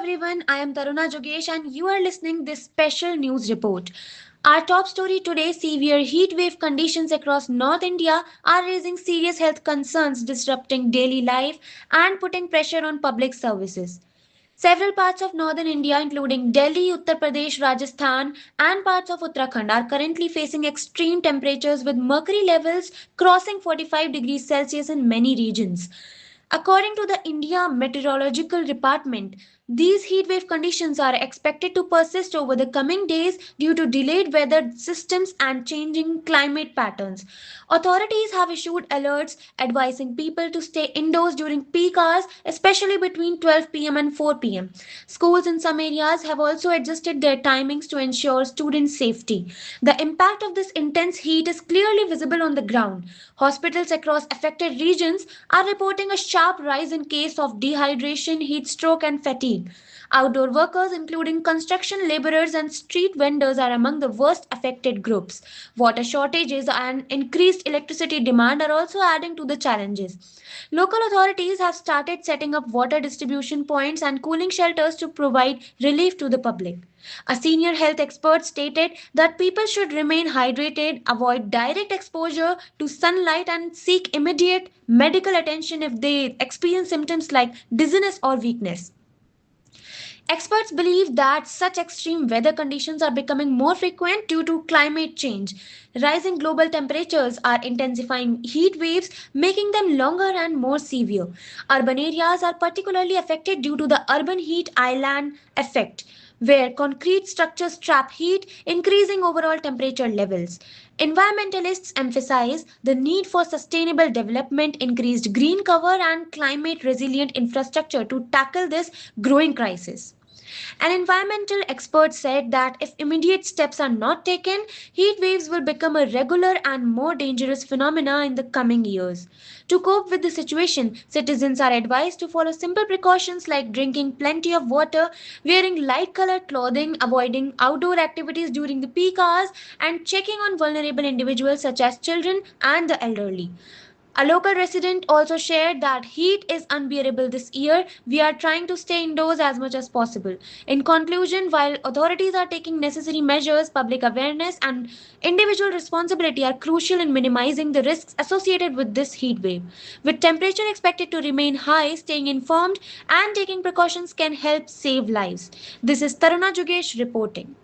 everyone, I am Taruna Jogesh and you are listening this special news report. Our top story today, severe heat wave conditions across North India are raising serious health concerns, disrupting daily life and putting pressure on public services. Several parts of northern India, including Delhi, Uttar Pradesh, Rajasthan, and parts of Uttarakhand, are currently facing extreme temperatures with mercury levels crossing 45 degrees Celsius in many regions. According to the India Meteorological Department, these heatwave conditions are expected to persist over the coming days due to delayed weather systems and changing climate patterns. Authorities have issued alerts advising people to stay indoors during peak hours, especially between 12 p.m. and 4 p.m. Schools in some areas have also adjusted their timings to ensure student safety. The impact of this intense heat is clearly visible on the ground. Hospitals across affected regions are reporting a sharp rise in case of dehydration, heat stroke and fatigue. Outdoor workers, including construction laborers and street vendors, are among the worst affected groups. Water shortages and increased electricity demand are also adding to the challenges. Local authorities have started setting up water distribution points and cooling shelters to provide relief to the public. A senior health expert stated that people should remain hydrated, avoid direct exposure to sunlight, and seek immediate medical attention if they experience symptoms like dizziness or weakness. Experts believe that such extreme weather conditions are becoming more frequent due to climate change. Rising global temperatures are intensifying heat waves, making them longer and more severe. Urban areas are particularly affected due to the urban heat island effect, where concrete structures trap heat, increasing overall temperature levels. Environmentalists emphasize the need for sustainable development, increased green cover, and climate resilient infrastructure to tackle this growing crisis. An environmental expert said that if immediate steps are not taken, heat waves will become a regular and more dangerous phenomena in the coming years. To cope with the situation, citizens are advised to follow simple precautions like drinking plenty of water, wearing light colored clothing, avoiding outdoor activities during the peak hours, and checking on vulnerable individuals such as children and the elderly. A local resident also shared that heat is unbearable this year. We are trying to stay indoors as much as possible. In conclusion, while authorities are taking necessary measures, public awareness and individual responsibility are crucial in minimizing the risks associated with this heat wave. With temperature expected to remain high, staying informed and taking precautions can help save lives. This is Taruna Jugesh reporting.